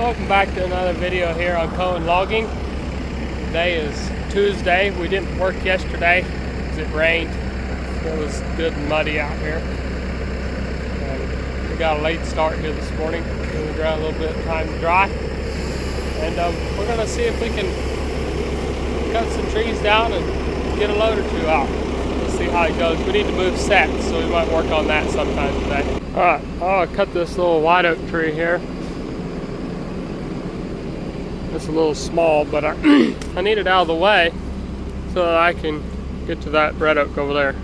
Welcome back to another video here on Koehn Logging. Today is Tuesday. We didn't work yesterday because it rained. It was good and muddy out here. We got a late start here this morning. Giving the ground a little bit of time to dry. And we're going to see if we can cut some trees down and get a load or two out. We'll see how it goes. We need to move sets, so we might work on that sometime today. Alright, I'll cut this little white oak tree here. It's a little small, but I need it out of the way so that I can get to that red oak over there.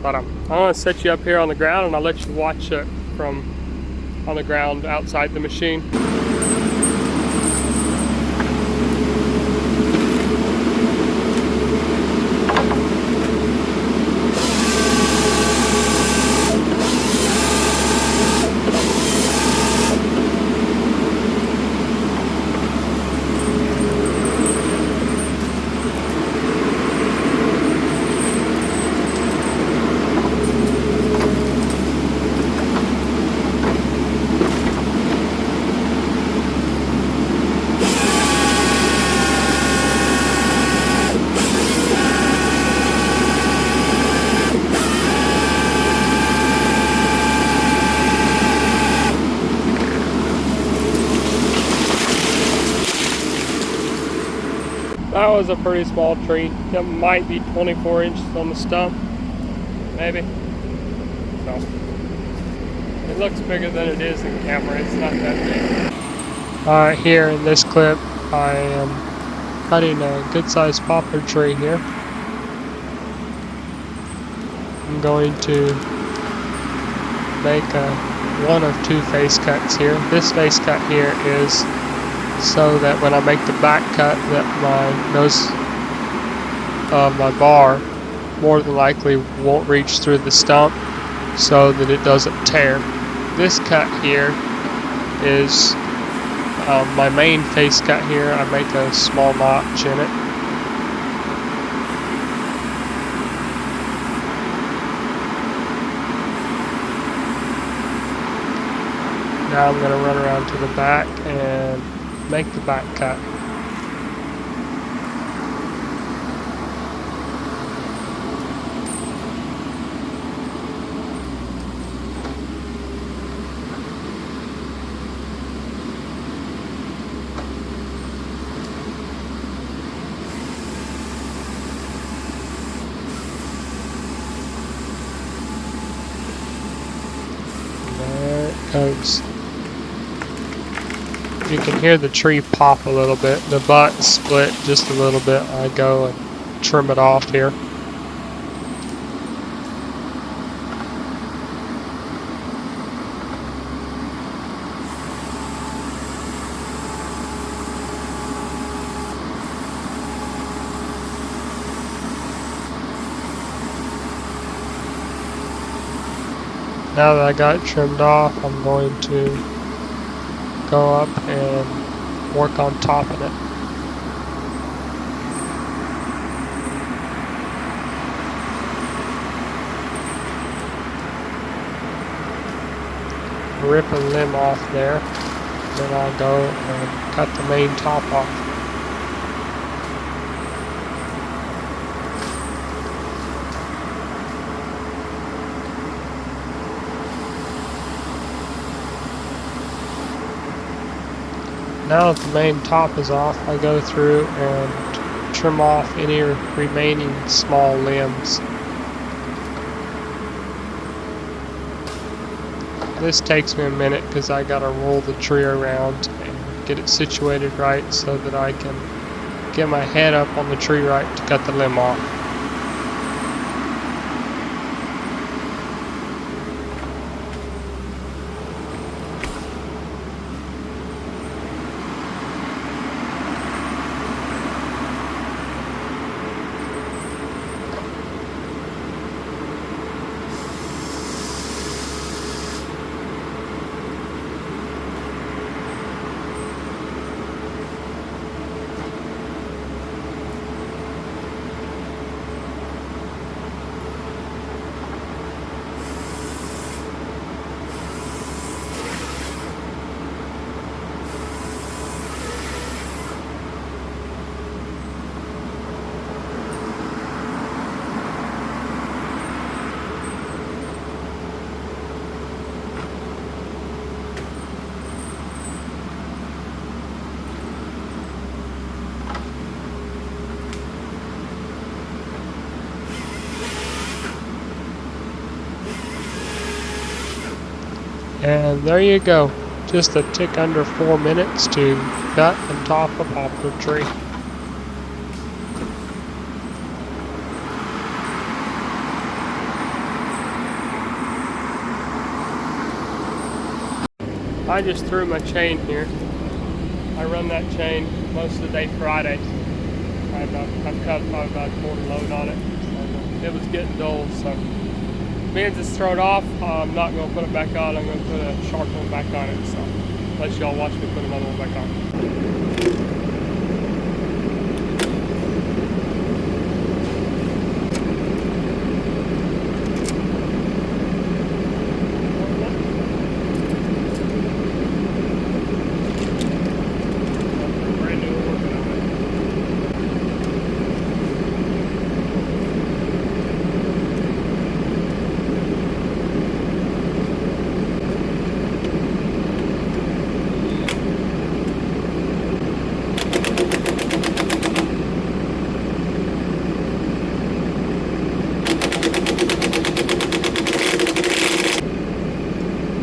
But I'm going to set you up here on the ground and I'll let you watch it from on the ground outside the machine. That was a pretty small tree. It might be 24 inches on the stump, maybe. So it looks bigger than it is in camera. It's not that big. Alright, here in this clip, I am cutting a good-sized poplar tree here. I'm going to make one of two face cuts here. This face cut here is so that when I make the back cut, that my nose of my bar more than likely won't reach through the stump, so that it doesn't tear. This cut here is my main face cut here. I make a small notch in it. Now I'm going to run around to the back and make the back cut. There it goes. You can hear the tree pop a little bit. The butt split just a little bit. I go and trim it off here. Now that I got it trimmed off, I'm going to go up and work on topping it. Rip a limb off there, then I'll go and cut the main top off. Now that the main top is off, I go through and trim off any remaining small limbs. This takes me a minute because I gotta roll the tree around and get it situated right so that I can get my head up on the tree right to cut the limb off. And there you go. Just a tick under 4 minutes to cut and top a poplar tree. I just threw my chain here. I run that chain most of the day Friday. I've cut probably about a quarter load on it. And it was getting dull, so being it's thrown off, I'm not going to put it back on. I'm going to put a sharp one back on it. So let y'all watch me put another one back on.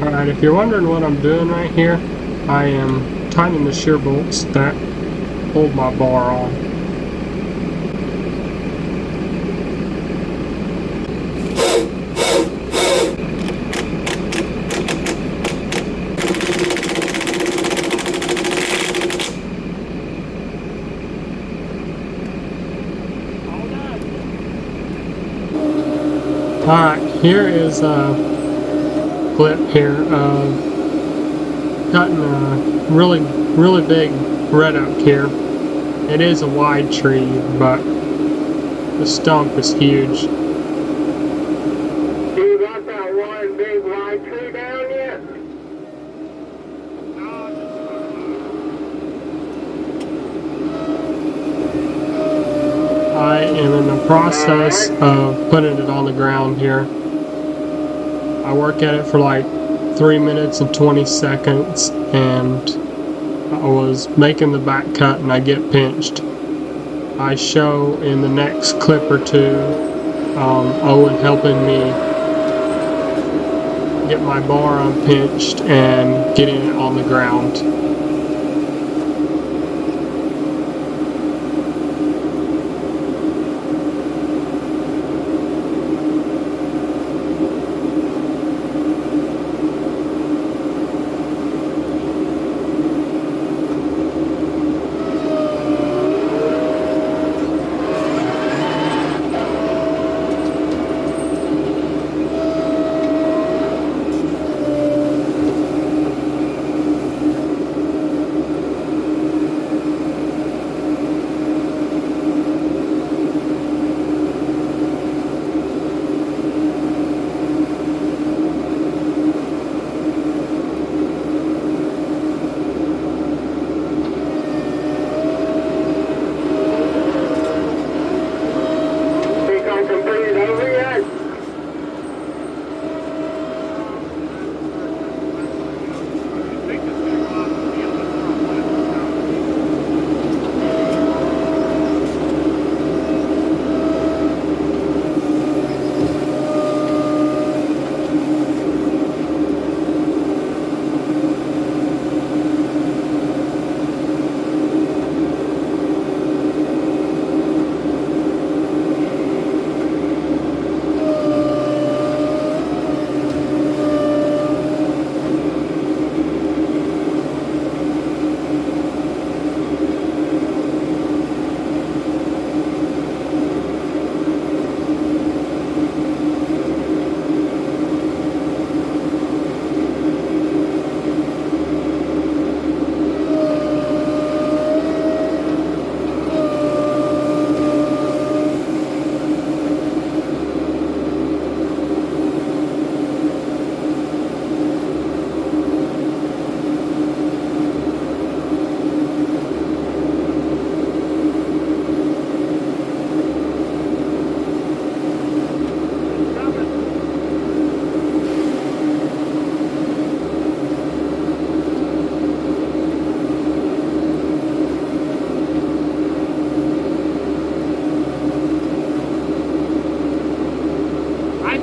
Alright, if you're wondering what I'm doing right here, I am tightening the shear bolts that hold my bar on. Alright, here is a clip here of cutting a really big red oak here. It is a wide tree, but the stump is huge. Do you got that one big wide tree down yet? I am in the process of putting it on the ground here. I work at it for like 3 minutes and 20 seconds, and I was making the back cut and I get pinched. I show in the next clip or two Owen helping me get my bar unpinched and getting it on the ground.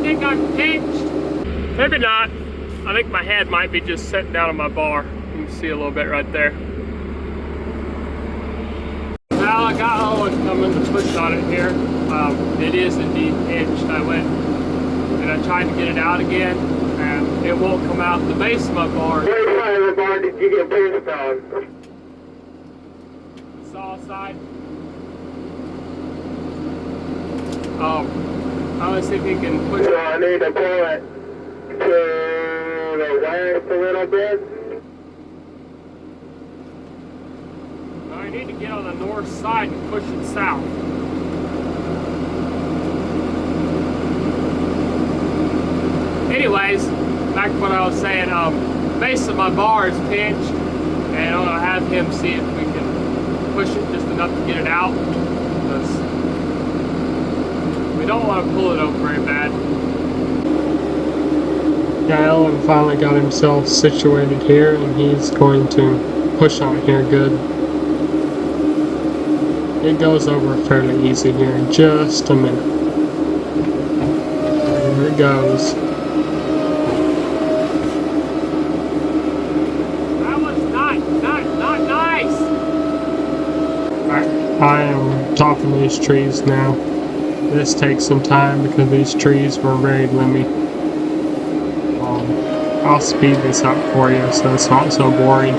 think I'm pinched. Maybe not. I think my head might be just sitting down on my bar. You can see a little bit right there. Now I got Owen coming to push on it here. It is indeed hinged. I went and I tried to get it out again, and it won't come out the base of my bar. Which side of the bar did you get pinched on? Saw side. Oh, I'm gonna see if he can push So it. I need to pull it to the west a little bit. I need to get on the north side and push it south. Anyways, back to what I was saying, base of my bar is pinched, and I'm gonna have him see if we can push it just enough to get it out, because we don't want to pull it over very bad. Yeah, Ellen finally got himself situated here, and he's going to push on it here good. It goes over fairly easy here in just a minute. There it goes. That was not nice! I am topping these trees now. This takes some time because these trees were very limby. I'll speed this up for you so it's not so boring.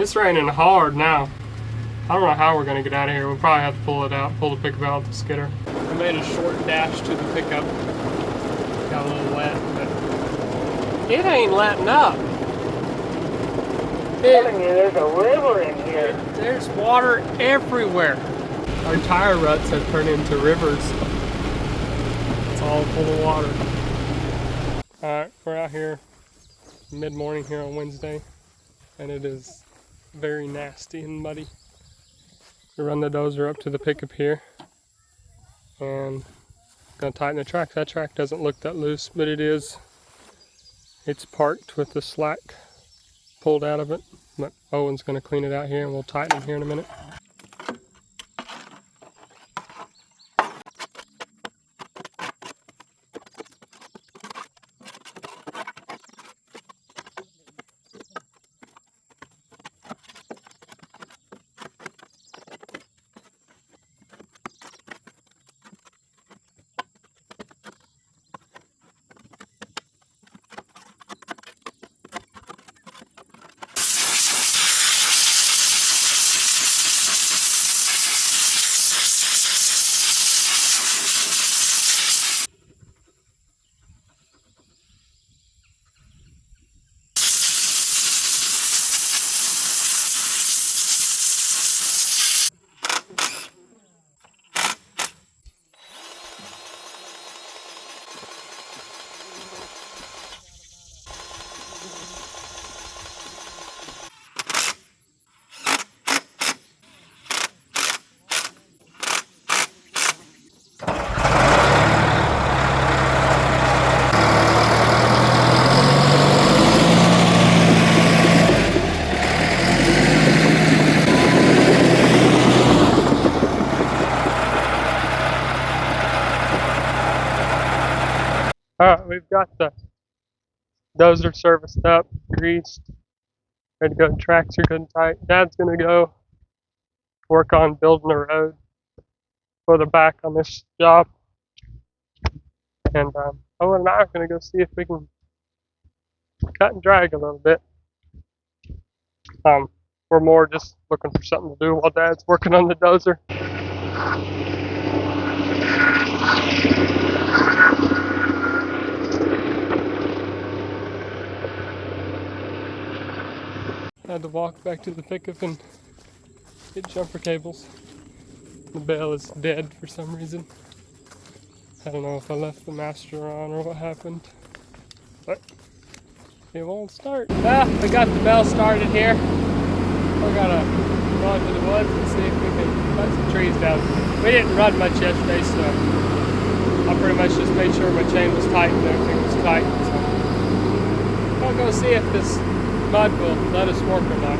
It's raining hard now. I don't know how we're gonna get out of here. We'll probably have to pull it out, pull the pickup out with the skidder. I made a short dash to the pickup. Got a little wet, but it ain't letting up. There's a river in here. There's water everywhere. Our tire ruts have turned into rivers. It's all full of water. Alright, we're out here mid-morning here on Wednesday, and it is very nasty and muddy. We run the dozer up to the pickup here, and gonna tighten the track. That track doesn't look that loose, but it is. It's parked with the slack pulled out of it, but Owen's gonna clean it out here, and we'll tighten it here in a minute. Alright, we've got the dozer serviced up, greased, ready to go. Tracks are good and tight. Dad's gonna go work on building a road for the back on this job. And Owen and I are gonna go see if we can cut and drag a little bit. We're more just looking for something to do while Dad's working on the dozer. I had to walk back to the pickup and get jumper cables. The bell is dead for some reason. I don't know if I left the master on or what happened, but it won't start. We got the bell started here. We're gonna go into the woods and see if we can cut some trees down. We didn't run much yesterday, so I pretty much just made sure my chain was tight and everything was tight. So I'll go see if this mud will let us work or not.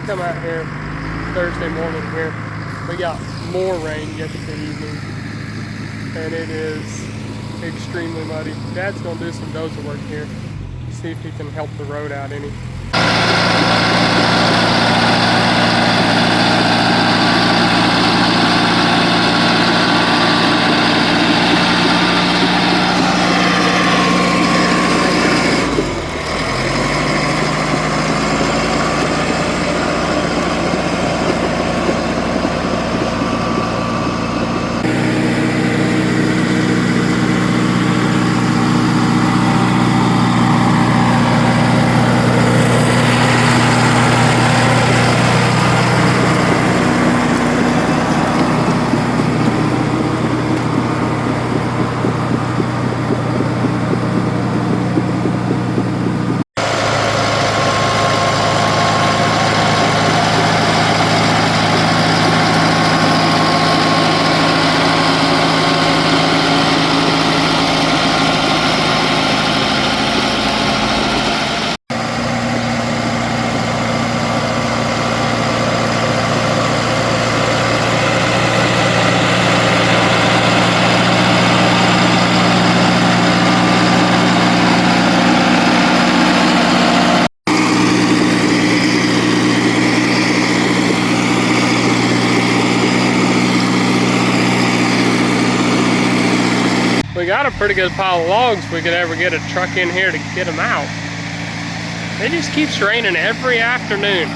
come out here Thursday morning here. We got more rain yesterday evening, and it is extremely muddy. Dad's gonna do some dozer work here, see if he can help the road out any. We got a pretty good pile of logs. We could ever get a truck in here to get them out. It just keeps raining every afternoon.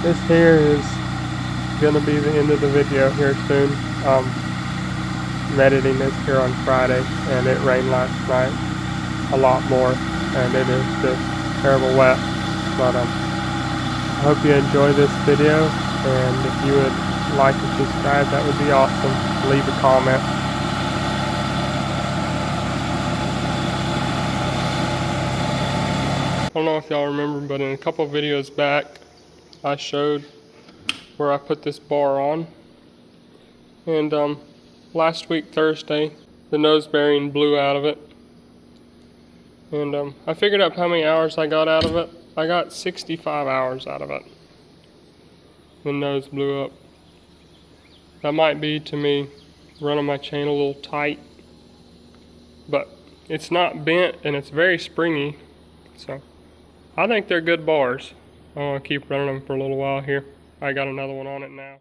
This here is gonna be the end of the video here soon. I'm editing this here on Friday, and it rained last night a lot more, and it is just terrible wet. But I hope you enjoy this video, and if you would like and subscribe, that would be awesome. Leave a comment. I don't know if y'all remember, but in a couple videos back, I showed where I put this bar on, and last week Thursday, the nose bearing blew out of it. And I figured up how many hours I got out of it. I got 65 hours out of it. The nose blew up. That might be to me running my chain a little tight, but it's not bent and it's very springy, so I think they're good bars. I want to keep running them for a little while here. I got another one on it now.